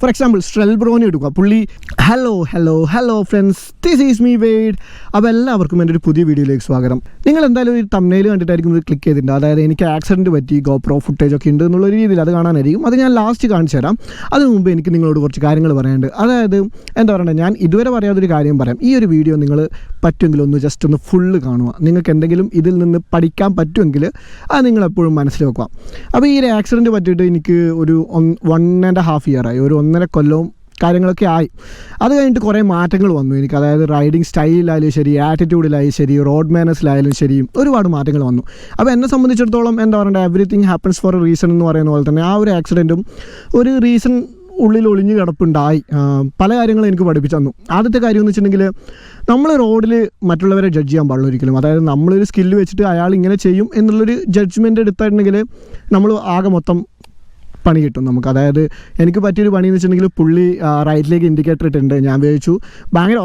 For example സ്ട്രെൽബ്രോനെ എടുക്കുക. പുള്ളി hello friends, this is me weighed. അപ്പോൾ എല്ലാവർക്കും എൻ്റെ ഒരു പുതിയ വീഡിയോയിലേക്ക് സ്വാഗതം. നിങ്ങൾ എന്തായാലും ഒരു തംബ്നെയിൽ കണ്ടിട്ടായിരിക്കും ഇത് ക്ലിക്ക് ചെയ്തിട്ടുണ്ട്. അതായത് എനിക്ക് ആക്സിഡൻറ്റ് പറ്റി, ഗോപ്രോ ഫുട്ടേജ് ഒക്കെ ഉണ്ട് എന്നുള്ള രീതിയിൽ അത് കാണാനായിരിക്കും. അത് ഞാൻ ലാസ്റ്റ് കാണിച്ചു തരാം. അതിനു മുമ്പ് എനിക്ക് നിങ്ങളോട് കുറച്ച് കാര്യങ്ങൾ പറയാനുണ്ട്. അതായത് എന്താ പറയണ്ടത്, ഞാൻ ഇതുവരെ പറയാത്തൊരു കാര്യം പറയാം. ഈ ഒരു വീഡിയോ നിങ്ങൾ പറ്റുമെങ്കിൽ ഒന്ന് ജസ്റ്റ് ഒന്ന് ഫുള്ള് കാണുക. നിങ്ങൾക്ക് എന്തെങ്കിലും ഇതിൽ നിന്ന് പഠിക്കാൻ പറ്റുമെങ്കിൽ അത് നിങ്ങളെപ്പോഴും മനസ്സിൽ വെക്കുക. അപ്പോൾ ഈ ഒരു ആക്സിഡൻറ്റ് പറ്റിയിട്ട് എനിക്ക് ഒരു 1.5 year ആയി, ഒരു 1.5 കൊല്ലവും കാര്യങ്ങളൊക്കെ ആയി. അത് കഴിഞ്ഞിട്ട് കുറേ മാറ്റങ്ങൾ വന്നു എനിക്ക്. അതായത് റൈഡിങ് സ്റ്റൈലിലായാലും ശരി, ആറ്റിറ്റ്യൂഡിലായാലും ശരി, റോഡ് മാനേഴ്സിലായാലും ശരി, ഒരുപാട് മാറ്റങ്ങൾ വന്നു. അപ്പോൾ എന്നെ സംബന്ധിച്ചിടത്തോളം എന്താ പറയണ്ടത്, everything happens for a reason എന്ന് പറയുന്ന പോലെ തന്നെ ആ ഒരു ആക്സിഡൻറ്റും ഒരു റീസൺ ഉള്ളിൽ ഒളിഞ്ഞു കിടപ്പുണ്ടായി. പല കാര്യങ്ങളും എനിക്ക് പഠിപ്പിച്ചു തന്നു. ആദ്യത്തെ കാര്യം എന്ന് വെച്ചിട്ടുണ്ടെങ്കിൽ, നമ്മൾ റോഡിൽ മറ്റുള്ളവരെ ജഡ്ജ് ചെയ്യാൻ പാടില്ല ഒരിക്കലും. അതായത് നമ്മളൊരു സ്കില്ല് വെച്ചിട്ട് അയാൾ ഇങ്ങനെ ചെയ്യും എന്നുള്ളൊരു ജഡ്ജ്മെൻറ്റ് എടുത്തിട്ടുണ്ടെങ്കിൽ നമ്മൾ ആകെ മൊത്തം പണി കിട്ടും നമുക്ക്. അതായത് എനിക്ക് പറ്റിയൊരു പണി എന്ന് വെച്ചിട്ടുണ്ടെങ്കിൽ, പുള്ളി റൈറ്റിലേക്ക് ഇൻഡിക്കേറ്റർ ഇട്ടിട്ടുണ്ട്. ഞാൻ വിചാരിച്ചു ഭയങ്കര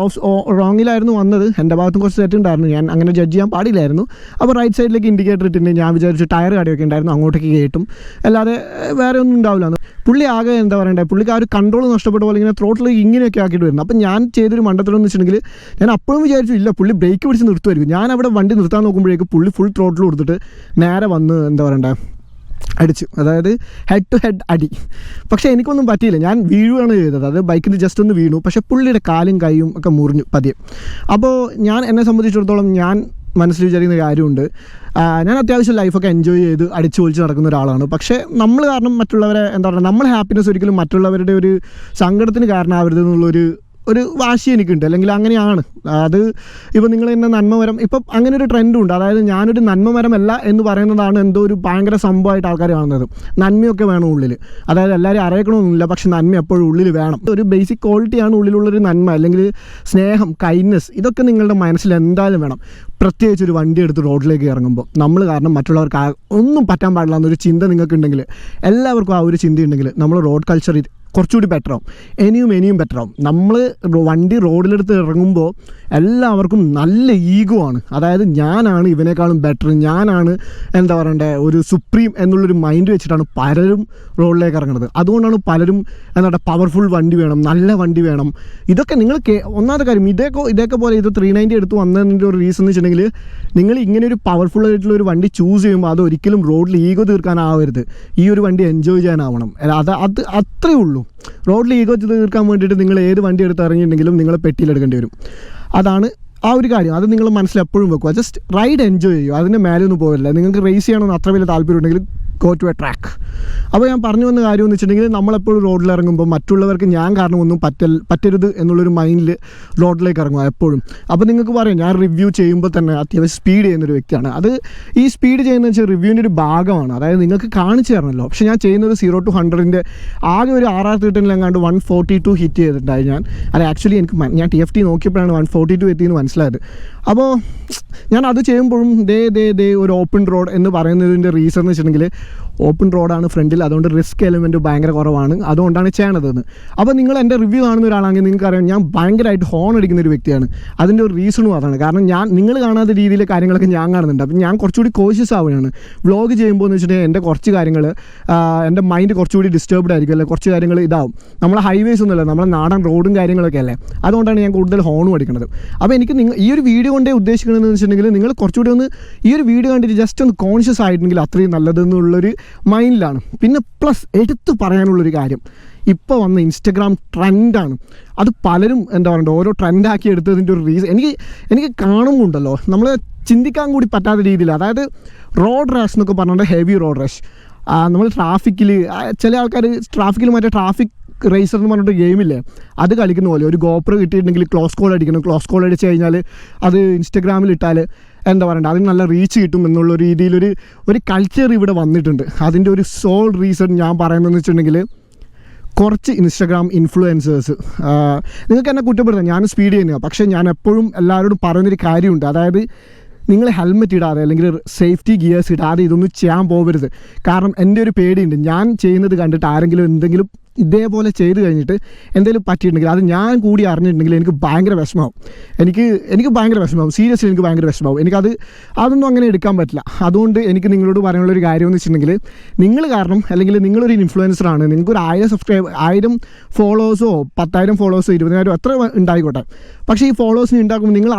റോങ്ങിലായിരുന്നു വന്നത്, എൻ്റെ ഭാഗത്തും കുറച്ച് തെറ്റുണ്ടായിരുന്നു, ഞാൻ അങ്ങനെ ജഡ്ജ് ചെയ്യാൻ പാടില്ലായിരുന്നു. അപ്പോൾ റൈറ്റ് സൈഡിലേക്ക് ഇൻഡിക്കേറ്റർ ഇട്ടിട്ടുണ്ട്. ഞാൻ വിചാരിച്ചു ടയർ കടയൊക്കെ ഉണ്ടായിരുന്നു, അങ്ങോട്ടേക്ക് കേട്ടും, അല്ലാതെ വേറെ ഒന്നും ഉണ്ടാവില്ല. പുള്ളി ആകെ എന്താ പറയണ്ടേ, പുള്ളിക്ക് ആ ഒരു കൺട്രോൾ നഷ്ടപ്പെട്ട പോലെ ഇങ്ങനെ ത്രോട്ടിൽ ഇങ്ങനെയൊക്കെ ആക്കിയിട്ട് വരുന്നു. അപ്പം ഞാൻ ചെയ്തൊരു മണ്ടത്തരം എന്ന് വെച്ചിട്ടുണ്ടെങ്കിൽ, ഞാൻ അപ്പോഴും വിചാരിച്ചു ഇല്ല പുള്ളി ബ്രേക്ക് പിടിച്ച് നിർത്തുമായിരിക്കും. ഞാൻ അവിടെ വണ്ടി നിർത്താൻ നോക്കുമ്പോഴേക്കും പുള്ളി ഫുൾ ത്രോട്ടിൽ കൊടുത്തിട്ട് നേരെ വന്ന് എന്താ പറയണ്ടേ അടിച്ചു. അതായത് ഹെഡ് ടു ഹെഡ് അടി. പക്ഷേ എനിക്കൊന്നും പറ്റിയില്ല, ഞാൻ വീഴുകയാണ് ചെയ്തത്. അത് ബൈക്കിൽ ജസ്റ്റ് ഒന്ന് വീണു, പക്ഷേ പുള്ളിയുടെ കാലും കൈയും ഒക്കെ മുറിഞ്ഞു പതിയെ. അപ്പോൾ എന്നെ സംബന്ധിച്ചിടത്തോളം ഞാൻ മനസ്സിൽ വിചാരിക്കുന്ന കാര്യമുണ്ട്, ഞാൻ അത്യാവശ്യം ലൈഫൊക്കെ എൻജോയ് ചെയ്ത് അടിച്ചു പൊളിച്ച് നടക്കുന്ന ഒരാളാണ്. പക്ഷേ നമ്മൾ കാരണം മറ്റുള്ളവരെ എന്താ പറയുക, നമ്മളെ ഹാപ്പിനെസ് ഒരിക്കലും മറ്റുള്ളവരുടെ ഒരു സങ്കടത്തിന് കാരണമാവരുത് എന്നുള്ളൊരു വാശി എനിക്കുണ്ട്. അല്ലെങ്കിൽ അങ്ങനെയാണ് അത്. ഇപ്പോൾ നിങ്ങൾ എന്നെ നന്മമരം, ഇപ്പം അങ്ങനെ ഒരു ട്രെൻഡും ഉണ്ട്. അതായത് ഞാനൊരു നന്മമരമല്ല എന്ന് പറയുന്നതാണ് എന്തോ ഒരു ഭയങ്കര സംഭവമായിട്ട് ആൾക്കാർ കാണുന്നത്. നന്മയൊക്കെ വേണം ഉള്ളിൽ. അതായത് എല്ലാവരും അറിയിക്കണമെന്നില്ല, പക്ഷെ നന്മ എപ്പോഴും ഉള്ളിൽ വേണം. ഒരു ബേസിക് ക്വാളിറ്റിയാണ് ഉള്ളിലുള്ളൊരു നന്മ, അല്ലെങ്കിൽ സ്നേഹം, കൈൻഡ്നെസ്. ഇതൊക്കെ നിങ്ങളുടെ മനസ്സിൽ എന്തായാലും വേണം. പ്രത്യേകിച്ച് ഒരു വണ്ടി എടുത്ത് റോഡിലേക്ക് ഇറങ്ങുമ്പോൾ നമ്മൾ കാരണം മറ്റുള്ളവർക്ക് ഒന്നും പറ്റാൻ പാടില്ല എന്നൊരു ചിന്ത നിങ്ങൾക്കുണ്ടെങ്കിൽ, എല്ലാവർക്കും ആ ഒരു ചിന്തയുണ്ടെങ്കിൽ, നമ്മൾ റോഡ് കൾച്ചർ കുറച്ചുകൂടി ബെറ്ററാവും, ഇനിയും ബെറ്ററാവും. നമ്മൾ വണ്ടി റോഡിലെടുത്ത് ഇറങ്ങുമ്പോൾ എല്ലാവർക്കും നല്ല ഈഗോ ആണ്. അതായത് ഞാനാണ് ഇവനേക്കാളും ബെറ്റർ, ഞാനാണ് എന്താ പറയണ്ടേ ഒരു സുപ്രീം എന്നുള്ളൊരു മൈൻഡ് വെച്ചിട്ടാണ് പലരും റോഡിലേക്ക് ഇറങ്ങുന്നത്. അതുകൊണ്ടാണ് പലരും എന്താ പവർഫുൾ വണ്ടി വേണം, നല്ല വണ്ടി വേണം. ഇതൊക്കെ നിങ്ങൾ ഒന്നാമത്തെ കാര്യം, ഇതൊക്കെ പോലെ ഇത് 390 എടുത്ത് വന്നതിൻ്റെ ഒരു റീസൺ എന്ന് വെച്ചിട്ടുണ്ടെങ്കിൽ, നിങ്ങൾ ഇങ്ങനെ ഒരു പവർഫുൾ ആയിട്ടുള്ള ഒരു വണ്ടി ചൂസ് ചെയ്യുമ്പോൾ അത് ഒരിക്കലും റോഡിൽ ഈഗോ തീർക്കാനാവരുത്. ഈ ഒരു വണ്ടി എൻജോയ് ചെയ്യാനാവണം. അത് അത്രേ ഉള്ളൂ. റോഡിൽ ഈഗോ തീർക്കാൻ വേണ്ടിയിട്ട് നിങ്ങൾ ഏത് വണ്ടി എടുത്ത് ഇറങ്ങിയിട്ടുണ്ടെങ്കിലും നിങ്ങളെ പെട്ടിയിലെടുക്കേണ്ടി വരും. അതാണ് ആ ഒരു കാര്യം. അത് നിങ്ങൾ മനസ്സിൽ എപ്പോഴും വെക്കുക. ജസ്റ്റ് റൈഡ് എൻജോയ് ചെയ്യുക, അതിൻ്റെ മേലെ ഒന്നും പോകില്ല. നിങ്ങൾക്ക് റേസ് ചെയ്യണമെന്ന് അത്ര വലിയ താല്പര്യം ഉണ്ടെങ്കിൽ ഗോ ടു എ ട്രാക്ക്. അപ്പോൾ ഞാൻ പറഞ്ഞു വന്ന കാര്യം എന്ന് വെച്ചിട്ടുണ്ടെങ്കിൽ, നമ്മളെപ്പോഴും റോഡിൽ ഇറങ്ങുമ്പോൾ മറ്റുള്ളവർക്ക് ഞാൻ കാരണം ഒന്നും പറ്റരുത് എന്നുള്ളൊരു മൈൻഡിൽ റോഡിലേക്ക് ഇറങ്ങുക എപ്പോഴും. അപ്പോൾ നിങ്ങൾക്ക് പറയാം, ഞാൻ റിവ്യൂ ചെയ്യുമ്പോൾ തന്നെ അത്യാവശ്യം സ്പീഡ് ചെയ്യുന്നൊരു വ്യക്തിയാണ്. അത് ഈ സ്പീഡ് ചെയ്യുന്നതെന്ന് വെച്ചാൽ റിവ്യൂവിൻ്റെ ഒരു ഭാഗമാണ്. അതായത് നിങ്ങൾക്ക് കാണിച്ചു തരണമല്ലോ. പക്ഷേ ഞാൻ ചെയ്യുന്നത് 0 to 100 ആകെ ഒരു 6000 142 ഹിറ്റ് ചെയ്തിട്ടുണ്ടായി ഞാൻ. അത് ആക്ച്വലി ഞാൻ TFT നോക്കിയപ്പോഴാണ് 142 എത്തിയെന്ന് മനസ്സിലായത്. അപ്പോൾ ഞാൻ അത് ചെയ്യുമ്പോഴും ഒരു ഓപ്പൺ റോഡ് എന്ന് പറയുന്നതിൻ്റെ റീസൺ എന്ന് വെച്ചിട്ടുണ്ടെങ്കിൽ, ഓപ്പൺ റോഡാണ് ഫ്രണ്ടിൽ, അതുകൊണ്ട് റിസ്ക് എലിമെൻറ്റ് ഭയങ്കര കുറവാണ്, അതുകൊണ്ടാണ് ചെയ്യണതെന്ന്. അപ്പോൾ നിങ്ങൾ എൻ്റെ റിവ്യൂ കാണുന്ന ഒരാളാണെങ്കിൽ നിങ്ങൾക്കറിയാം ഞാൻ ഭയങ്കരമായിട്ട് ഹോൺ അടിക്കുന്ന ഒരു വ്യക്തിയാണ്. അതിൻ്റെ ഒരു റീസണും അതാണ്. കാരണം നിങ്ങൾ കാണാത്ത രീതിയിലെ കാര്യങ്ങളൊക്കെ ഞാൻ കാണുന്നുണ്ട്. അപ്പം ഞാൻ കുറച്ചുകൂടി കോഷ്യസ് ആവുകയാണ് വ്ളോഗ് ചെയ്യുമ്പോൾ എന്ന് വെച്ചിട്ടുണ്ടെങ്കിൽ. എൻ്റെ കുറച്ച് കാര്യങ്ങൾ എൻ്റെ മൈൻഡ് കുറച്ചുകൂടി ഡിസ്റ്റർബ്ഡ് ആയിരിക്കും, അല്ലെങ്കിൽ കുറച്ച് കാര്യങ്ങൾ ഇതാവും. നമ്മളെ ഹൈവേസ് ഒന്നുമല്ല, നമ്മളെ നാടൻ റോഡും കാര്യങ്ങളൊക്കെ അല്ലേ, അതുകൊണ്ടാണ് ഞാൻ കൂടുതൽ ഹോണും അടിക്കുന്നത്. അപ്പോൾ എനിക്ക് ഈ ഒരു വീഡിയോ കൊണ്ടേ ഉദ്ദേശിക്കണമെന്ന് വെച്ചിട്ടുണ്ടെങ്കിൽ, നിങ്ങൾ കുറച്ചുകൂടി ഒന്ന് ഈ ഒരു വീഡിയോ കണ്ടിട്ട് ജസ്റ്റ് ഒന്ന് കോൺഷ്യസ് ആയിട്ടുണ്ടെങ്കിൽ അത്രയും നല്ലതെന്നുള്ളൊരു മൈൻഡിലാണ്. പിന്നെ പ്ലസ് എടുത്തു പറയാനുള്ളൊരു കാര്യം, ഇപ്പോൾ വന്ന ഇൻസ്റ്റഗ്രാം ട്രെൻഡാണ്. അത് പലരും എന്താ പറയുക ഓരോ ട്രെൻഡാക്കി എടുത്തതിൻ്റെ ഒരു റീസൺ എനിക്ക് കാണുമ്പോണ്ടല്ലോ, നമ്മൾ ചിന്തിക്കാൻ കൂടി പറ്റാത്ത രീതിയിൽ. അതായത് റോഡ് റാഷ് എന്നൊക്കെ പറഞ്ഞിട്ട് ഹെവി റോഡ് റാഷ്. നമ്മൾ ട്രാഫിക്കിൽ ചില ആൾക്കാർ ട്രാഫിക്കിൽ മറ്റേ ട്രാഫിക് റേസർ എന്ന് പറഞ്ഞിട്ട് ഗെയിമില്ലേ, അത് കളിക്കുന്ന പോലെ ഒരു ഗോപ്രോ കിട്ടിയിട്ടുണ്ടെങ്കിൽ ക്ലോസ് കോൾ അടിക്കണം. ക്ലോസ് കോൾ അടിച്ച് കഴിഞ്ഞാൽ അത് ഇൻസ്റ്റഗ്രാമിൽ ഇട്ടാൽ എന്താ പറയണ്ടത്, അതിന് നല്ല റീച്ച് കിട്ടും എന്നുള്ള രീതിയിലൊരു കൾച്ചർ ഇവിടെ വന്നിട്ടുണ്ട്. അതിൻ്റെ ഒരു സോൾ റീസൺ ഞാൻ പറയുന്നതെന്ന് വെച്ചിട്ടുണ്ടെങ്കിൽ, കുറച്ച് ഇൻസ്റ്റഗ്രാം ഇൻഫ്ലുവൻസേഴ്സ്, നിങ്ങൾക്ക് എന്നെ കുറ്റപ്പെടുത്താം, ഞാൻ സ്പീഡ് ചെയ്യുന്നതാണ്. പക്ഷേ ഞാൻ എപ്പോഴും എല്ലാവരോടും പറയുന്നൊരു കാര്യമുണ്ട്. അതായത് നിങ്ങൾ ഹെൽമെറ്റ് ഇടാതെ അല്ലെങ്കിൽ സേഫ്റ്റി ഗിയേഴ്സ് ഇടാതെ ഇതൊന്നും ചെയ്യാൻ പോകരുത്. കാരണം എൻ്റെ ഒരു പേടിയുണ്ട്, ഞാൻ ചെയ്യുന്നത് കണ്ടിട്ട് ആരെങ്കിലും എന്തെങ്കിലും ഇതേപോലെ ചെയ്ത് കഴിഞ്ഞിട്ട് എന്തെങ്കിലും പറ്റിയിട്ടുണ്ടെങ്കിൽ അത് ഞാൻ കൂടി അറിഞ്ഞിട്ടുണ്ടെങ്കിൽ എനിക്ക് ഭയങ്കര വിഷമമാവും. എനിക്ക് ഭയങ്കര വിഷമമാവും. സീരിയസ്ലി എനിക്ക് ഭയങ്കര വിഷമമാവും. അതൊന്നും അങ്ങനെ എടുക്കാൻ പറ്റില്ല. അതുകൊണ്ട് എനിക്ക് നിങ്ങളോട് പറയാനുള്ളൊരു കാര്യം എന്ന് വെച്ചിട്ടുണ്ടെങ്കിൽ, നിങ്ങൾ കാരണം അല്ലെങ്കിൽ നിങ്ങളൊരു ഇൻഫ്ലുവൻസറാണ്, നിങ്ങൾക്കൊരു 1000 ഫോളോവേഴ്സോ 10,000 ഫോളോവേഴ്സോ 20,000 എത്ര ഉണ്ടായിക്കോട്ടെ, പക്ഷേ ഈ ഫോളോവേഴ്സിന് ഉണ്ടാക്കുമ്പോൾ നിങ്ങൾ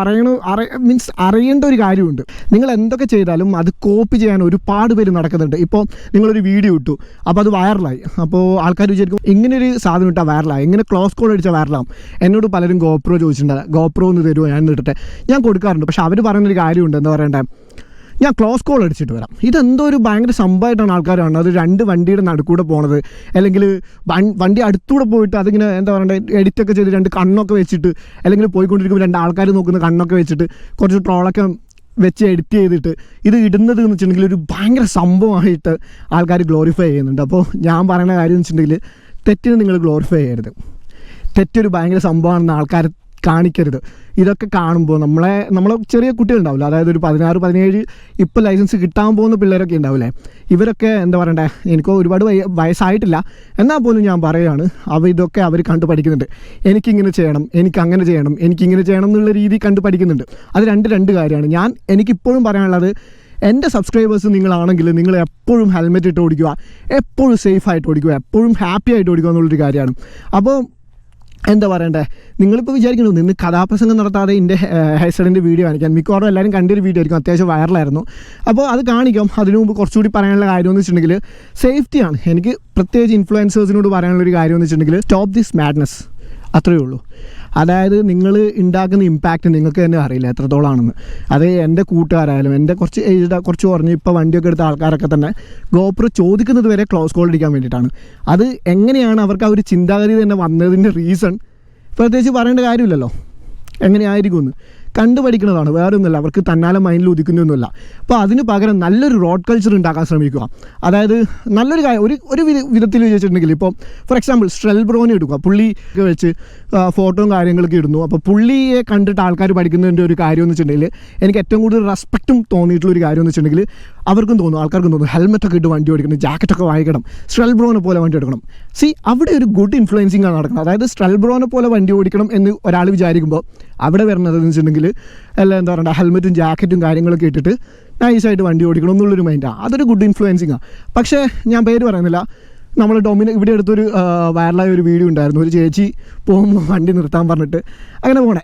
അറിയേണ്ട ഒരു കാര്യമുണ്ട്. നിങ്ങൾ എന്തൊക്കെ ചെയ്താലും അത് കോപ്പി ചെയ്യാൻ ഒരുപാട് പേര് നടക്കുന്നുണ്ട്. ഇപ്പോൾ നിങ്ങളൊരു വീഡിയോ ഇട്ടു, അപ്പോൾ അത് വൈറലായി. അപ്പോൾ ആൾക്കാർ വിചാരിക്കും ഇങ്ങനൊരു സാധനം ഇട്ടാൽ വൈറലായി, ഇങ്ങനെ ക്ലോസ് കോൾ അടിച്ചാൽ വൈറലാവും. എന്നോട് പലരും GoPro ചോദിച്ചിട്ടുണ്ട്, GoPro ഒന്ന് തരുമോ, ഞാൻ ഇട്ടിട്ട്. ഞാൻ കൊടുക്കാറുണ്ട്. പക്ഷേ അവർ പറയുന്നൊരു കാര്യമുണ്ട്, എന്താ പറയണ്ടേ, ഞാൻ ക്ലോസ് കോൾ അടിച്ചിട്ട് വരാം. ഇതെന്തോ ഒരു ഭയങ്കര സംഭവമായിട്ടാണ് ആൾക്കാർ കാണുന്നത്. അത് 2 വണ്ടിയുടെ നടുക്കൂടെ പോണത്, അല്ലെങ്കിൽ വണ്ടി അടുത്തൂടെ പോയിട്ട് അതിങ്ങനെ എന്താ പറയണ്ടേ, എഡിറ്റൊക്കെ ചെയ്ത് 2 കണ്ണൊക്കെ വെച്ചിട്ട്, അല്ലെങ്കിൽ പോയിക്കൊണ്ടിരിക്കുമ്പോൾ 2 ആൾക്കാർ നോക്കുന്ന കണ്ണൊക്കെ വെച്ചിട്ട് കുറച്ച് ട്രോളൊക്കെ വെച്ച് എഡിറ്റ് ചെയ്തിട്ട് ഇത് ഇടുന്നത് എന്ന് വെച്ചിട്ടുണ്ടെങ്കിൽ ഒരു ഭയങ്കര സംഭവമായിട്ട് ആൾക്കാർ ഗ്ലോറിഫൈ ചെയ്യുന്നുണ്ട്. അപ്പോൾ ഞാൻ പറയുന്ന കാര്യം എന്ന് വെച്ചിട്ടുണ്ടെങ്കിൽ, തെറ്റിന് നിങ്ങൾ ഗ്ലോറിഫൈ ചെയ്യരുത്. തെറ്റൊരു ഭയങ്കര സംഭവമാണെന്ന് ആൾക്കാർ കാണിക്കരുത്. ഇതൊക്കെ കാണുമ്പോൾ നമ്മളെ ചെറിയ കുട്ടികളുണ്ടാവില്ല, അതായത് ഒരു 16, 17 ഇപ്പോൾ ലൈസൻസ് കിട്ടാൻ പോകുന്ന പിള്ളേരൊക്കെ ഉണ്ടാവില്ലേ, ഇവരൊക്കെ എന്താ പറയണ്ടേ, എനിക്ക് ഒരുപാട് വയസ്സായിട്ടില്ല, എന്നാൽ പോലും ഞാൻ പറയുകയാണ്, ഇതൊക്കെ അവർ കണ്ടു പഠിക്കുന്നുണ്ട്. എനിക്കിങ്ങനെ ചെയ്യണം, എനിക്കങ്ങനെ ചെയ്യണം, എനിക്കിങ്ങനെ ചെയ്യണം എന്നുള്ള രീതി കണ്ടു പഠിക്കുന്നുണ്ട്. അത് രണ്ട് കാര്യമാണ്. എനിക്കിപ്പോഴും പറയാനുള്ളത്, എൻ്റെ സബ്സ്ക്രൈബേഴ്സ് നിങ്ങളാണെങ്കിൽ നിങ്ങൾ എപ്പോഴും ഹെൽമെറ്റ് ഇട്ട് ഓടിക്കുക, എപ്പോഴും സേഫായിട്ട് ഓടിക്കുക, എപ്പോഴും ഹാപ്പി ആയിട്ട് ഓടിക്കുക എന്നുള്ളൊരു കാര്യമാണ്. അപ്പോൾ എന്താ പറയണ്ടേ, നിങ്ങളിപ്പോൾ വിചാരിക്കുന്നു നിന്ന് കഥാപ്രസംഗം നടത്താതെ എൻ്റെ ഹെയർസ്റ്റൈലിൻ്റെ വീഡിയോ കാണിക്കാൻ. മിക്കവാറും എല്ലാവരും കണ്ടൊരു വീഡിയോ ആയിരിക്കും, അത്യാവശ്യം വൈറലായിരുന്നു. അപ്പോൾ അത് കാണിക്കാം. അതിനു മുമ്പ് കുറച്ചുകൂടി പറയാനുള്ള കാര്യം എന്ന് വെച്ചിട്ടുണ്ടെങ്കിൽ, സേഫ്റ്റിയാണ്. എനിക്ക് പ്രത്യേകിച്ച് ഇൻഫ്ലുവൻസേഴ്സിനോട് പറയാനുള്ളൊരു കാര്യം എന്ന് വെച്ചിട്ടുണ്ടെങ്കിൽ, സ്റ്റോപ്പ് ദിസ് മാഡ്നസ്, അത്രയേ ഉള്ളൂ. അതായത് നിങ്ങൾ ഉണ്ടാക്കുന്ന ഇമ്പാക്റ്റ് നിങ്ങൾക്ക് തന്നെ അറിയില്ല എത്രത്തോളമാണെന്ന്. അത് എൻ്റെ കൂട്ടുകാരായാലും എൻ്റെ കുറച്ച് കുറഞ്ഞ് ഇപ്പോൾ വണ്ടിയൊക്കെ എടുത്ത ആൾക്കാരൊക്കെ തന്നെ GoPro ചോദിക്കുന്നത് വരെ ക്ലോസ് കോൾ അടിക്കാൻ വേണ്ടിയിട്ടാണ്. അത് എങ്ങനെയാണ് അവർക്ക് ആ ഒരു ചിന്താഗതി തന്നെ വന്നതിൻ്റെ റീസൺ പ്രത്യേകിച്ച് പറയേണ്ട കാര്യമില്ലല്ലോ. എങ്ങനെയായിരിക്കുമെന്ന് കണ്ടുപഠിക്കുന്നതാണ്, വേറെ ഒന്നുമില്ല. അവർക്ക് തന്നാലെ മൈൻഡിൽ ഉദിക്കുന്നൊന്നുമില്ല. അപ്പോൾ അതിന് പകരം നല്ലൊരു റോഡ് കൾച്ചർ ഉണ്ടാക്കാൻ ശ്രമിക്കുക. അതായത് നല്ലൊരു കാര്യം ഒരു വിധത്തിൽ വെച്ചിട്ടുണ്ടെങ്കിൽ, ഇപ്പോൾ ഫോർ എക്സാമ്പിൾ സ്ട്രെൽബ്രോനെ എടുക്കുക. പുള്ളിയൊക്കെ വെച്ച് ഫോട്ടോയും കാര്യങ്ങളൊക്കെ ഇടുന്നു. അപ്പോൾ പുള്ളിയെ കണ്ടിട്ട് ആൾക്കാർ പഠിക്കുന്നതിൻ്റെ ഒരു കാര്യം എന്ന് വെച്ചിട്ടുണ്ടെങ്കിൽ, എനിക്ക് ഏറ്റവും കൂടുതൽ റെസ്പെക്റ്റും തോന്നിയിട്ടുള്ളൊരു കാര്യം എന്ന് വെച്ചിട്ടുണ്ടെങ്കിൽ, ആൾക്കാർക്കും തോന്നും ഹെൽമെറ്റൊക്കെ ഇട്ട് വണ്ടി ഓടിക്കണം, ജാക്കറ്റൊക്കെ വാങ്ങിക്കണം, സ്ട്രെൽബ്രോനെ പോലെ വണ്ടി എടുക്കണം. അവിടെ ഒരു ഗുഡ് ഇൻഫ്ലുവൻസിങ് ആണ് നടക്കുന്നത്. അതായത് സ്ട്രെൽബ്രോനെ പോലെ വണ്ടി ഓടിക്കണം എന്ന് ഒരാൾ വിചാരിക്കുമ്പോൾ അവിടെ വരുന്നതെന്ന് വെച്ചിട്ടുണ്ടെങ്കിൽ എന്താ പറയുക, ഹെൽമെറ്റും ജാക്കറ്റും കാര്യങ്ങളൊക്കെ ഇട്ടിട്ട് നൈസായിട്ട് വണ്ടി ഓടിക്കണം എന്നുള്ളൊരു മൈൻഡാണ്. അതൊരു ഗുഡ് ഇൻഫ്ലുവൻസിങ്ങാണ്. പക്ഷേ ഞാൻ പേര് പറയുന്നില്ല, നമ്മൾ ഇവിടെ അടുത്തൊരു വൈറലായ ഒരു വീഡിയോ ഉണ്ടായിരുന്നു. ഒരു ചേച്ചി പോകുമ്പോൾ വണ്ടി നിർത്താൻ പറഞ്ഞിട്ട് അങ്ങനെ പോണേ.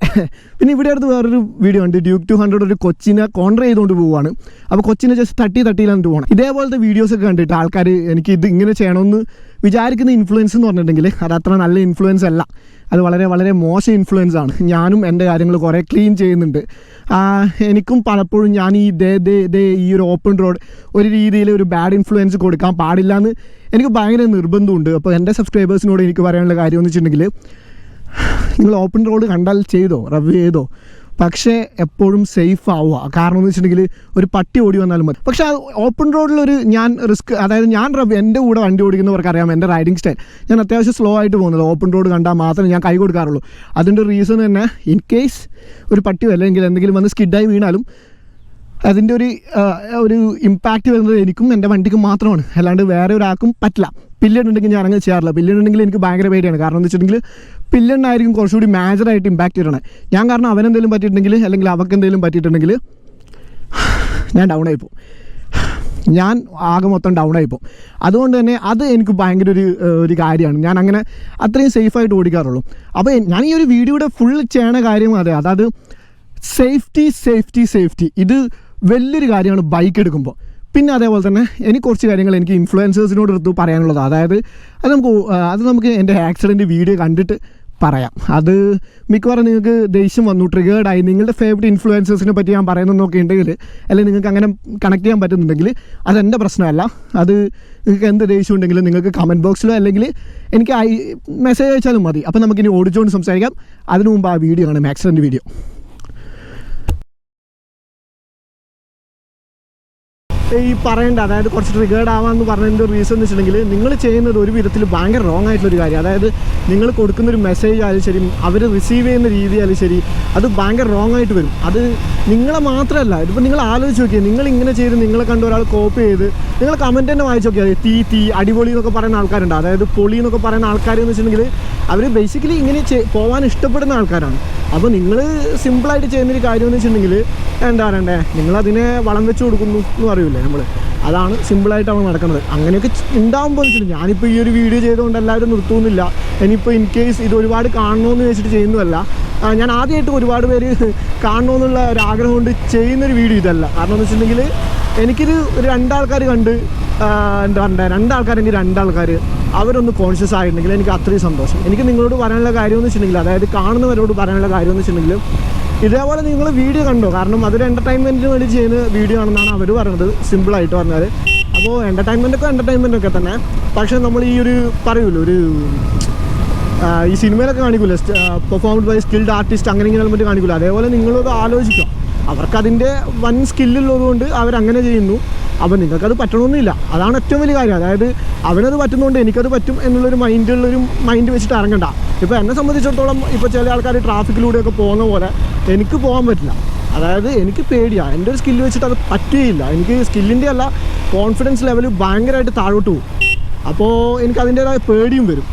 പിന്നെ ഇവിടെ അടുത്ത് വേറൊരു വീഡിയോ ഉണ്ട്, ഡ്യൂക്ക് 200 ഒരു കൊച്ചിനെ കോൺട്ര ചെയ്തുകൊണ്ട് പോവുകയാണ്. അപ്പോൾ കൊച്ചിനെ ജസ്റ്റ് തട്ടിയില്ലാണ്ട് പോകണം. ഇതേപോലത്തെ വീഡിയോസൊക്കെ കണ്ടിട്ട് ആൾക്കാർ എനിക്ക് ഇത് ഇങ്ങനെ ചെയ്യണമെന്ന് വിചാരിക്കുന്ന ഇൻഫ്ലുവൻസ് എന്ന് പറഞ്ഞിട്ടുണ്ടെങ്കിൽ അത് അത്ര നല്ല ഇൻഫ്ലുവൻസ് അല്ല. അത് വളരെ വളരെ മോശം ഇൻഫ്ലുവൻസ് ആണ്. ഞാനും എൻ്റെ കാര്യങ്ങൾ കുറേ ക്ലീൻ ചെയ്യുന്നുണ്ട്. എനിക്കും പലപ്പോഴും ഞാൻ ഈ ഒരു ഓപ്പൺ റോഡ് ഒരു രീതിയിൽ ഒരു ബാഡ് ഇൻഫ്ലുവൻസ് കൊടുക്കാൻ പാടില്ല എന്ന് എനിക്ക് ഭയങ്കര നിർബന്ധമുണ്ട്. അപ്പോൾ എൻ്റെ സബ്സ്ക്രൈബേഴ്സിനോട് എനിക്ക് പറയാനുള്ള കാര്യം എന്ന് വെച്ചിട്ടുണ്ടെങ്കിൽ, നിങ്ങൾ ഓപ്പൺ റോഡ് കണ്ടാൽ റിവ്യൂ ചെയ്തോ, പക്ഷേ എപ്പോഴും സേഫ് ആവുക. കാരണം എന്ന് വെച്ചിട്ടുണ്ടെങ്കിൽ ഒരു പട്ടി ഓടി വന്നാലും മതി. പക്ഷേ ഓപ്പൺ റോഡിലൊരു എൻ്റെ കൂടെ വണ്ടി ഓടിക്കുന്നവർക്ക് അറിയാം എൻ്റെ റൈഡിങ് സ്റ്റൈൽ. ഞാൻ അത്യാവശ്യം സ്ലോ ആയിട്ട് പോകുന്നത്. ഓപ്പൺ റോഡ് കണ്ടാൽ മാത്രമേ ഞാൻ കൈ കൊടുക്കാറുള്ളൂ. അതിൻ്റെ റീസൺ തന്നെ, ഇൻ കേസ് ഒരു പട്ടി അല്ലെങ്കിൽ എന്തെങ്കിലും വന്ന് സ്കിഡായി വീണാലും അതിൻ്റെ ഒരു ഇമ്പാക്റ്റ് വരുന്നത് എനിക്കും എൻ്റെ വണ്ടിക്കും മാത്രമാണ്, അല്ലാണ്ട് വേറെ ഒരാൾക്കും പറ്റില്ല. പില്ലണുണ്ടെങ്കിൽ ഞാൻ അങ്ങനെ ചെയ്യാറില്ല. പില്ലണുണ്ടെങ്കിൽ എനിക്ക് ഭയങ്കര പേടിയാണ്. കാരണം എന്ന് വെച്ചിട്ടുണ്ടെങ്കിൽ പില്ലണ്ണായിരിക്കും കുറച്ചുകൂടി മേജറായിട്ട് ഇമ്പാക്റ്റ് ചെയ്യണേ. ഞാൻ കാരണം അവനെന്തെങ്കിലും പറ്റിയിട്ടുണ്ടെങ്കിൽ അല്ലെങ്കിൽ അവർക്ക് എന്തെങ്കിലും പറ്റിയിട്ടുണ്ടെങ്കിൽ ഞാൻ ഡൗൺ ആയിപ്പോവും. ഞാൻ ആകെ മൊത്തം ഡൗൺ ആയിപ്പോവും. അതുകൊണ്ട് തന്നെ അത് എനിക്ക് ഭയങ്കര ഒരു കാര്യമാണ്. ഞാൻ അങ്ങനെ അത്രയും സേഫായിട്ട് ഓടിക്കാറുള്ളൂ. അപ്പോൾ ഞാൻ ഈ ഒരു വീഡിയോയുടെ ഫുൾ ചെയ്യണ കാര്യം അതായത് സേഫ്റ്റി ഇത് വലിയൊരു കാര്യമാണ് ബൈക്ക് എടുക്കുമ്പോൾ. പിന്നെ അതേപോലെ തന്നെ എനിക്ക് കുറച്ച് കാര്യങ്ങൾ എനിക്ക് ഇൻഫ്ലുവൻസേഴ്സിനോട് എടുത്ത് പറയാനുള്ളത്. അതായത് അത് നമുക്ക് എൻ്റെ ആക്സിഡൻറ്റ് വീഡിയോ കണ്ടിട്ട് പറയാം. അത് മിക്കവാറും നിങ്ങൾക്ക് ദേഷ്യം വന്നു, ട്രിഗേർഡായി, നിങ്ങളുടെ ഫേവറേറ്റ് ഇൻഫ്ലുവൻസേഴ്സിനെ പറ്റി ഞാൻ പറയുന്നതെന്നൊക്കെ ഉണ്ടെങ്കിൽ, അല്ലെങ്കിൽ നിങ്ങൾക്ക് അങ്ങനെ കണക്ട് ചെയ്യാൻ പറ്റുന്നുണ്ടെങ്കിൽ അതെൻ്റെ പ്രശ്നമല്ല. അത് നിങ്ങൾക്ക് എന്ത് ദേഷ്യം ഉണ്ടെങ്കിലും നിങ്ങൾക്ക് കമൻറ്റ് ബോക്സിലോ അല്ലെങ്കിൽ എനിക്ക് മെസ്സേജ് അയച്ചാലും മതി. അപ്പോൾ നമുക്കിനി ഓടിച്ചുകൊണ്ട് സംസാരിക്കാം. അതിനു മുമ്പ് ആ വീഡിയോ ആണ് ആക്സിഡൻറ്റ് വീഡിയോ. ഈ പറയേണ്ട, അതായത് കുറച്ച് ട്രിഗേർഡ് ആവാമെന്ന് പറഞ്ഞതിൻ്റെ റീസൺ എന്ന് വെച്ചിട്ടുണ്ടെങ്കിൽ, നിങ്ങൾ ചെയ്യുന്നത് ഒരു വിധത്തിൽ ഭയങ്കര റോങ് ആയിട്ടുള്ളൊരു കാര്യം. അതായത് നിങ്ങൾ കൊടുക്കുന്നൊരു മെസ്സേജ് ആയാലും ശരി, അവർ റിസീവ് ചെയ്യുന്ന രീതി ആയാലും ശരി, അത് ഭയങ്കര റോങ് ആയിട്ട് വരും. അത് നിങ്ങളെ മാത്രമല്ല, ഇതിപ്പോൾ നിങ്ങൾ ആലോചിച്ച് നോക്കിയാൽ, നിങ്ങൾ ഇങ്ങനെ ചെയ്ത് നിങ്ങളെ കണ്ട് ഒരാൾ കോപ്പി ചെയ്ത് നിങ്ങൾ കമൻറ്റ് തന്നെ വായിച്ച് നോക്കിയാൽ തീ അടിപൊളി എന്നൊക്കെ പറയുന്ന ആൾക്കാരുണ്ട്. അതായത് പൊളി എന്നൊക്കെ പറയുന്ന ആൾക്കാരെന്ന് വെച്ചിട്ടുണ്ടെങ്കിൽ അവർ ബേസിക്കലി ഇങ്ങനെ പോകാൻ ഇഷ്ടപ്പെടുന്ന ആൾക്കാരാണ്. അപ്പോൾ നിങ്ങൾ സിമ്പിളായിട്ട് ചെയ്യുന്നൊരു കാര്യമെന്ന് വെച്ചിട്ടുണ്ടെങ്കിൽ എന്താ പറയണ്ടേ, നിങ്ങളതിനെ വളം വെച്ച് കൊടുക്കുന്നു എന്ന് പറയൂലേ നമ്മൾ, അതാണ് സിമ്പിളായിട്ടാണ് നടക്കുന്നത്. അങ്ങനെയൊക്കെ ഉണ്ടാകുമ്പോൾ വെച്ചിട്ട് ഞാനിപ്പോൾ ഈ ഒരു വീഡിയോ ചെയ്തുകൊണ്ട് എല്ലാവരും നിർത്തുന്നില്ല. ഇനിയിപ്പോൾ ഇൻ കേസ് ഇത് ഒരുപാട് കാണണമെന്ന് വെച്ചിട്ട് ചെയ്യുന്നതല്ല. ഞാൻ ആദ്യമായിട്ട് ഒരുപാട് പേര് കാണണമെന്നുള്ള ഒരു ആഗ്രഹം കൊണ്ട് ചെയ്യുന്നൊരു വീഡിയോ ഇതല്ല. കാരണം എന്ന് വെച്ചിട്ടുണ്ടെങ്കിൽ എനിക്കിത് ഒരു രണ്ടാൾക്കാർ കണ്ട് എന്താ പറയണ്ടേ, രണ്ടാൾക്കാർ അവരൊന്ന് കോൺഷ്യസ് ആയിട്ടുണ്ടെങ്കിൽ എനിക്ക് അത്രയും സന്തോഷം. എനിക്ക് നിങ്ങളോട് പറയാനുള്ള കാര്യമെന്ന് വെച്ചിട്ടുണ്ടെങ്കിൽ, അതായത് കാണുന്നവരോട് പറയാനുള്ള കാര്യമെന്ന് വെച്ചിട്ടുണ്ടെങ്കിൽ, ഇതേപോലെ നിങ്ങൾ വീഡിയോ കണ്ടോ, കാരണം അതൊരു എൻ്റർടൈൻമെൻറ്റിന് വേണ്ടി ചെയ്യുന്ന വീഡിയോ ആണെന്നാണ് അവർ പറയുന്നത്, സിമ്പിളായിട്ട് പറഞ്ഞാൽ. അപ്പോൾ എൻ്റർടൈൻമെൻറ്റൊക്കെ തന്നെ. പക്ഷേ നമ്മൾ ഈ ഒരു പറയുമല്ലോ, ഒരു ഈ സിനിമയിലൊക്കെ കാണിക്കില്ല, പെർഫോംഡ് ബൈ സ്കിൽഡ് ആർട്ടിസ്റ്റ്, അങ്ങനെ ഇങ്ങനെ മറ്റു കാണിക്കില്ല. അതേപോലെ നിങ്ങളത് ആലോചിക്കാം. അവർക്കതിൻ്റെ വൻ സ്കില്ലുള്ളതുകൊണ്ട് അവരങ്ങനെ ചെയ്യുന്നു. അപ്പോൾ നിങ്ങൾക്കത് പറ്റണമെന്നില്ല. അതാണ് ഏറ്റവും വലിയ കാര്യം. അതായത് അവനത് പറ്റുന്നതുകൊണ്ട് എനിക്കത് പറ്റും എന്നുള്ളൊരു മൈൻഡ് വെച്ചിട്ട് ഇറങ്ങണ്ട. ഇപ്പോൾ എന്നെ സംബന്ധിച്ചിടത്തോളം, ഇപ്പോൾ ചില ആൾക്കാർ ട്രാഫിക്കിലൂടെയൊക്കെ പോകുന്ന പോലെ എനിക്ക് പോകാൻ പറ്റില്ല. അതായത് എനിക്ക് പേടിയാണ്, എൻ്റെ ഒരു സ്കില്ല് വെച്ചിട്ട് അത് പറ്റുകയില്ല. എനിക്ക് സ്കില്ലിൻ്റെ അല്ല, കോൺഫിഡൻസ് ലെവൽ ഭയങ്കരമായിട്ട് താഴോട്ട് പോകും. അപ്പോൾ എനിക്ക് അതിൻ്റേതായ പേടിയും വരും.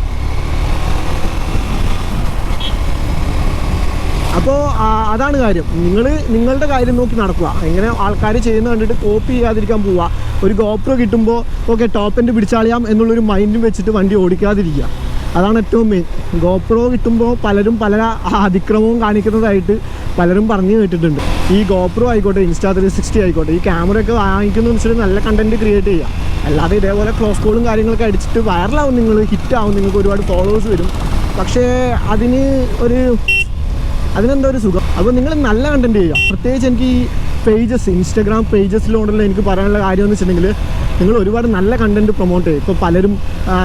അപ്പോൾ അതാണ് കാര്യം. നിങ്ങളുടെ കാര്യം നോക്കി നടക്കുക. എങ്ങനെ ആൾക്കാർ ചെയ്യുന്ന കണ്ടിട്ട് കോപ്പി ചെയ്യാതിരിക്കാൻ പോവുക. ഒരു ഗോപ്രോ കിട്ടുമ്പോൾ ഓക്കെ ടോപ്പ് എൻഡ് പിടിച്ചാളിയാം എന്നുള്ളൊരു മൈൻഡും വെച്ചിട്ട് വണ്ടി ഓടിക്കാതിരിക്കുക. അതാണ് ഏറ്റവും മെയിൻ. ഗോപ്രോ കിട്ടുമ്പോൾ പലരും പല അതിക്രമവും കാണിക്കുന്നതായിട്ട് പലരും പറഞ്ഞു കേട്ടിട്ടുണ്ട്. ഈ ഗോപ്രോ ആയിക്കോട്ടെ, Insta360 ആയിക്കോട്ടെ, ഈ ക്യാമറയൊക്കെ വാങ്ങിക്കുന്നതെന്ന് വെച്ചിട്ട് നല്ല കണ്ടൻറ്റ് ക്രിയേറ്റ് ചെയ്യുക. അല്ലാതെ ഇതേപോലെ ക്ലോസ് കോളും കാര്യങ്ങളൊക്കെ അടിച്ചിട്ട് വൈറലാവും, നിങ്ങൾ ഹിറ്റാവും, നിങ്ങൾക്ക് ഒരുപാട് ഫോളോവേഴ്സ് വരും. പക്ഷേ അതിനെന്താ ഒരു സുഖം. അപ്പോൾ നിങ്ങൾ നല്ല കണ്ടൻറ്റ് ചെയ്യുക. പ്രത്യേകിച്ച് എനിക്ക് ഈ ഇൻസ്റ്റാഗ്രാം പേജസിലോണ്ടല്ലോ എനിക്ക് പറയാനുള്ള കാര്യം എന്ന് വെച്ചിട്ടുണ്ടെങ്കിൽ, നിങ്ങൾ ഒരുപാട് നല്ല കണ്ടൻറ്റ് പ്രൊമോട്ട് ചെയ്യും. ഇപ്പോൾ പലരും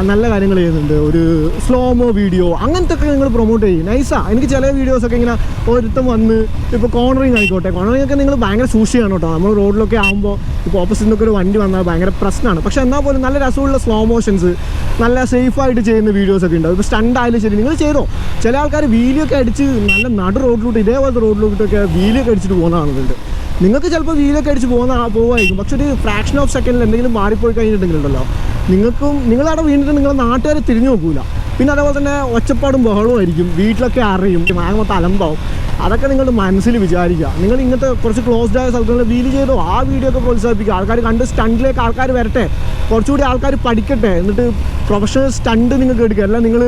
നല്ല കാര്യങ്ങൾ ചെയ്യുന്നുണ്ട്, ഒരു സ്ലോമോ വീഡിയോ അങ്ങനത്തെ ഒക്കെ നിങ്ങൾ പ്രൊമോട്ട് ചെയ്യും. നൈസാണ്. എനിക്ക് ചില വീഡിയോസൊക്കെ ഇങ്ങനെ ഒരുത്തം വന്ന്, ഇപ്പോൾ കോർണറിങ് ആയിക്കോട്ടെ, കോർണറിങ്ങൊക്കെ നിങ്ങൾ ഭയങ്കര സൂക്ഷിക്കണം കേട്ടോ. നമ്മൾ റോഡിലൊക്കെ ആകുമ്പോൾ ഇപ്പോൾ ഓപ്പോസിറ്റ് നിന്നൊക്കെ ഒരു വണ്ടി വന്നാൽ ഭയങ്കര പ്രശ്നമാണ്. പക്ഷേ എന്നാൽ പോലും നല്ല രസമുള്ള സ്ലോ മോഷൻസ്, നല്ല സേഫായിട്ട് ചെയ്യുന്ന വീഡിയോസൊക്കെ ഉണ്ട്. ഇപ്പോൾ സ്റ്റണ്ട് ആയാലും ശരി നിങ്ങൾ ചെയ്തോ. ചില ആൾക്കാർ വീലൊക്കെ അടിച്ച് നല്ല റോഡിലോട്ട്, ഇതേപോലത്തെ റോഡിലോട്ടൊക്കെ വീലൊക്കെ അടിച്ചിട്ട് പോകുന്ന കാണുന്നുണ്ട്. നിങ്ങൾക്ക് ചിലപ്പോൾ വീലൊക്കെ അടിച്ച് പോകുമായിരിക്കും. പക്ഷെ ഒരു ഫ്രാക്ഷൻ ഓഫ് സെക്കൻഡിൽ എന്തെങ്കിലും മാറിപ്പോയി കഴിഞ്ഞിട്ടുണ്ടെങ്കിലുണ്ടല്ലോ, നിങ്ങളവിടെ വീണിട്ട് നിങ്ങളുടെ നാട്ടുകാരെ തിരിഞ്ഞു നോക്കൂല. പിന്നെ അതേപോലെ തന്നെ ഒച്ചപ്പാടും ബഹളവും ആയിരിക്കും, വീട്ടിലൊക്കെ അറിയും, ആകെ മൊത്തം അലമ്പാവും. അതൊക്കെ നിങ്ങളുടെ മനസ്സിൽ വിചാരിക്കുക. നിങ്ങൾ ഇങ്ങനത്തെ കുറച്ച് ക്ലോസ്ഡ് ആയ സ്ഥലങ്ങളിൽ വീല് ചെയ്തോ, ആ വീഡിയോ ഒക്കെ പ്രോത്സാഹിപ്പിക്കുക. ആൾക്കാർ കണ്ട് സ്റ്റണ്ടിലേക്ക് ആൾക്കാർ വരട്ടെ, കുറച്ചുകൂടി ആൾക്കാർ പഠിക്കട്ടെ, എന്നിട്ട് പ്രൊഫഷണൽ സ്റ്റണ്ട് നിങ്ങൾക്ക് എടുക്കുക. അല്ല നിങ്ങൾ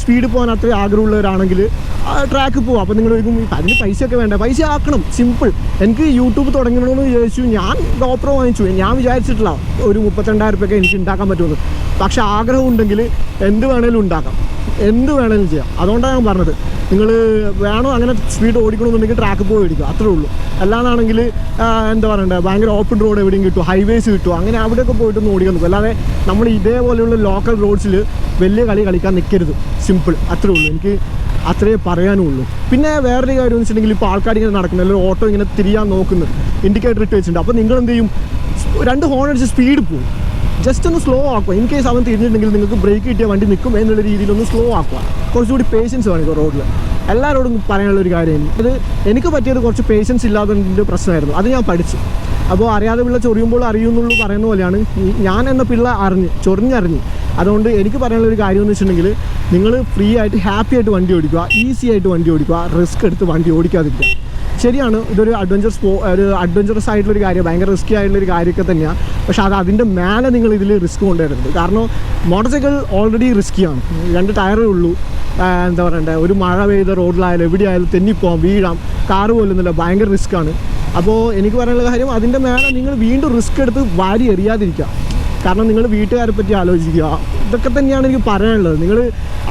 സ്പീഡ് പോകാൻ അത്രയും ആഗ്രഹമുള്ളവരാണെങ്കിൽ ട്രാക്ക് പോവുക. അപ്പോൾ നിങ്ങൾ ചോദിക്കും അതിന് പൈസയൊക്കെ വേണ്ട. പൈസ ആക്കണം, സിമ്പിൾ. എനിക്ക് യൂട്യൂബ് തുടങ്ങണമെന്ന് വിചാരിച്ചു, ഞാൻ ഗോപ്രോ വാങ്ങിച്ചു. ഞാൻ വിചാരിച്ചിട്ടില്ല ഒരു 32,000 രൂപയൊക്കെ എനിക്ക് ഉണ്ടാക്കാൻ പറ്റുമെന്ന്. പക്ഷേ ആഗ്രഹം ഉണ്ടെങ്കിൽ എന്ത് വേണേലും ഉണ്ടാക്കാം, എന്ത് വേണേലും ചെയ്യാം. അതുകൊണ്ടാണ് ഞാൻ പറഞ്ഞത്, നിങ്ങൾ വേണോ അങ്ങനെ സ്പീഡ് ഓടിക്കണമെന്നുണ്ടെങ്കിൽ ട്രാക്ക് പോയി ഓടിക്കുക, അത്രേ ഉള്ളൂ. അല്ലാന്നാണെങ്കിൽ എന്താ പറയണ്ടേ, ഭയങ്കര ഓപ്പൺ റോഡ് എവിടെയും കിട്ടും, ഹൈവേസ് കിട്ടും, അങ്ങനെ അവിടെയൊക്കെ പോയിട്ടൊന്നും ഓടിക്കാൻ നിൽക്കും. അല്ലാതെ നമ്മൾ ഇതേപോലെയുള്ള ലോക്കൽ റോഡ്സിൽ വലിയ കളിക്കാൻ നിൽക്കരുത്. സിമ്പിൾ, അത്രേ ഉള്ളൂ. എനിക്ക് അത്രേ പറയാനുള്ളൂ. പിന്നെ വേറൊരു കാര്യം എന്ന് വെച്ചിട്ടുണ്ടെങ്കിൽ, ഇപ്പോൾ ആൾക്കാർ ഇങ്ങനെ നടക്കുന്നത്, അല്ലെങ്കിൽ ഓട്ടോ ഇങ്ങനെ തിരിയാൻ നോക്കുന്നു, ഇൻഡിക്കേറ്റർ ഇട്ട് വെച്ചിട്ടുണ്ട്. അപ്പോൾ നിങ്ങൾ എന്ത് ചെയ്യും, 2 ഹോൺ അടിച്ച് സ്പീഡ് പോകും. ജസ്റ്റ് ഒന്ന് സ്ലോ ആക്കുക. ഇൻ കേസ് അവൻ തിരിഞ്ഞിട്ടുണ്ടെങ്കിൽ നിങ്ങൾക്ക് ബ്രേക്ക് കിട്ടിയ വണ്ടി നിൽക്കും എന്നുള്ള രീതിയിലൊന്ന് സ്ലോ ആക്കുക. കുറച്ചുകൂടി പേഷ്യൻസ് വേണം ഇപ്പോൾ റോഡിൽ. എല്ലാവരോടും പറയാനുള്ളൊരു കാര്യം, അത് എനിക്ക് പറ്റിയത് കുറച്ച് പേഷ്യൻസ് ഇല്ലാത്തതിൻ്റെ പ്രശ്നമായിരുന്നു. അത് ഞാൻ പഠിച്ചു. അപ്പോൾ അറിയാതെ പിള്ള ചൊറിയുമ്പോൾ അറിയുന്നുള്ളൂ പറയുന്ന പോലെയാണ് ഞാൻ എന്ന പിള്ള ചൊറിഞ്ഞറിഞ്ഞ്. അതുകൊണ്ട് എനിക്ക് പറയാനുള്ളൊരു കാര്യം എന്ന് വെച്ചിട്ടുണ്ടെങ്കിൽ, നിങ്ങൾ ഫ്രീ ആയിട്ട് ഹാപ്പി ആയിട്ട് വണ്ടി ഓടിക്കുക, ഈസി ആയിട്ട് വണ്ടി ഓടിക്കുക, റിസ്ക് എടുത്ത് വണ്ടി ഓടിക്കാതിരിക്കുക. ശരിയാണ്, ഇതൊരു അഡ്വഞ്ചറസ് ആയിട്ടുള്ളൊരു കാര്യം, ഭയങ്കര റിസ്ക്കി ആയിട്ടുള്ളൊരു കാര്യമൊക്കെ തന്നെയാണ്. പക്ഷേ അതിൻ്റെ മേലെ നിങ്ങൾ ഇതിൽ റിസ്ക് കൊണ്ടുവരുന്നത്. കാരണം മോട്ടോർ സൈക്കിൾ ഓൾറെഡി റിസ്ക്കിയാണ്. 2 ടയറേ ഉള്ളൂ. എന്താ പറയണ്ടേ, ഒരു മഴ പെയ്ത റോഡിലായാലും എവിടെയായാലും തെന്നിപ്പോവാം, വീഴാം, കാറ് പോലുന്നില്ല, ഭയങ്കര റിസ്ക്കാണ്. അപ്പോൾ എനിക്ക് പറയാനുള്ള കാര്യം, അതിൻ്റെ മേലെ നിങ്ങൾ വീണ്ടും റിസ്ക് എടുത്ത് വാരി എറിയാതിരിക്കുക. കാരണം നിങ്ങൾ വീട്ടുകാരെ പറ്റി ആലോചിക്കുക. ഇതൊക്കെ തന്നെയാണ് എനിക്ക് പറയാനുള്ളത്. നിങ്ങൾ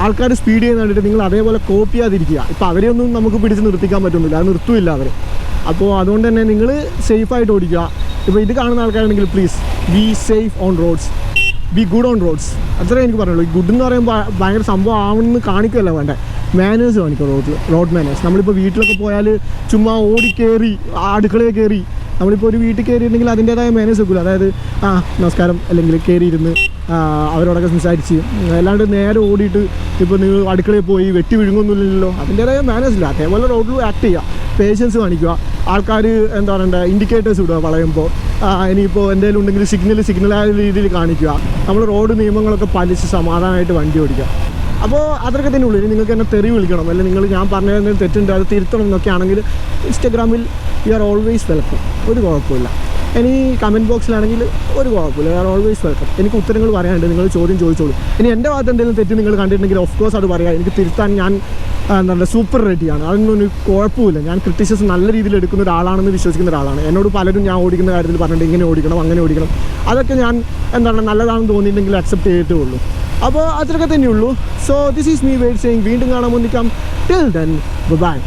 ആൾക്കാർ സ്പീഡ് ചെയ്യുന്ന കണ്ടിട്ട് നിങ്ങൾ അതേപോലെ കോപ്പി ചെയ്യാതിരിക്കുക. ഇപ്പോൾ അവരെയൊന്നും നമുക്ക് പിടിച്ച് നിർത്തിക്കാൻ പറ്റുന്നില്ല, അത് നിർത്തുമില്ല അവർ. അപ്പോൾ അതുകൊണ്ട് തന്നെ നിങ്ങൾ സേഫായിട്ട് ഓടിക്കുക. ഇപ്പോൾ ഇത് കാണുന്ന ആൾക്കാരാണെങ്കിൽ please be safe on roads, be good on roads. അത്രേ എനിക്ക് പറയുള്ളൂ. ഈ ഗുഡ് എന്ന് പറയുമ്പോൾ ഭയങ്കര സംഭവം ആവണമെന്ന് കാണിക്കുകയല്ല വേണ്ടേ, മാനേഴ്സ് കാണിക്കുക. Road manners. നമ്മളിപ്പോൾ വീട്ടിലൊക്കെ പോയാൽ ചുമ്മാ ഓടിക്കയറി അടുക്കളയിൽ കയറി നമ്മളിപ്പോൾ ഒരു വീട്ടിൽ കയറിയിട്ടുണ്ടെങ്കിൽ അതിൻ്റേതായ മാനേഴ്സ് വെക്കില്ല. അതായത് നമസ്കാരം അല്ലെങ്കിൽ കയറിയിരുന്ന് അവരോടൊക്കെ സംസാരിച്ച്, അല്ലാണ്ട് നേരെ ഓടിയിട്ട് ഇപ്പോൾ നിങ്ങൾ അടുക്കളയിൽ പോയി വെട്ടി വിഴുങ്ങൊന്നുമില്ലല്ലോ. അതിൻ്റേതായ മാനേഴ്സ് ഇല്ല. അതേപോലെ റോഡിൽ ആക്ട് ചെയ്യുക, പേഷ്യൻസ് കാണിക്കുക, ആൾക്കാർ എന്താ പറയണ്ടേ ഇൻഡിക്കേറ്റേഴ്സ് ഇടുക വളയുമ്പോൾ, ഇനിയിപ്പോൾ എന്തെങ്കിലും ഉണ്ടെങ്കിൽ സിഗ്നലായ രീതിയിൽ കാണിക്കുക. നമ്മൾ റോഡ് നിയമങ്ങളൊക്കെ പാലിച്ച് സമാധാനമായിട്ട് വണ്ടി ഓടിക്കുക. അപ്പോൾ അതൊക്കെ തന്നെ ഉള്ളൂ. ഇനി നിങ്ങൾക്ക് എന്നെ തെറി വിളിക്കണം, അല്ലെങ്കിൽ ഞാൻ പറഞ്ഞതിന് തെറ്റുണ്ട് അത് തിരുത്തണം എന്നൊക്കെ ആണെങ്കിൽ ഇൻസ്റ്റഗ്രാമിൽ യു ആർ ഓൾവേസ് വെൽക്കം, ഒരു കുഴപ്പമില്ല. ഇനി കമൻറ്റ് ബോക്സിലാണെങ്കിൽ ഒരു കുഴപ്പമില്ല, യു ആർ ഓൾവേസ് വെൽക്കം. എനിക്ക് ഉത്തരങ്ങൾ പറയാനുണ്ട്, നിങ്ങൾ ചോദ്യം ചോദിച്ചോളൂ. ഇനി എൻ്റെ ഭാഗത്ത് എന്തെങ്കിലും തെറ്റ് നിങ്ങൾ കണ്ടിട്ടുണ്ടെങ്കിൽ ഓഫ് കോഴ്സ് അത് പറയാം. എനിക്ക് തിരുത്താൻ ഞാൻ എന്താ സൂപ്പർ റെഡിയാണ്, അതൊന്നും ഒരു കുഴപ്പമില്ല. ഞാൻ ക്രിറ്റിസിസം നല്ല രീതിയിൽ എടുക്കുന്ന ഒരാളാണെന്ന് വിശ്വസിക്കുന്ന ഒരാളാണ്. എന്നോട് പലരും ഞാൻ ഓടിക്കുന്ന കാര്യത്തിൽ പറഞ്ഞിട്ട് ഇങ്ങനെ ഓടിക്കണം അങ്ങനെ ഓടിക്കണം, അതൊക്കെ ഞാൻ എന്താണ് നല്ലതാണെന്ന് തോന്നിയിട്ടുണ്ടെങ്കിൽ അക്സെപ്റ്റ് ചെയ്തിട്ടേ ഉള്ളൂ. അപ്പോൾ അത്രയൊക്കെ തന്നെയുള്ളൂ. So this is me wait saying. വീണ്ടും കാണാൻ ഒന്നിക്കാം. Till then bye.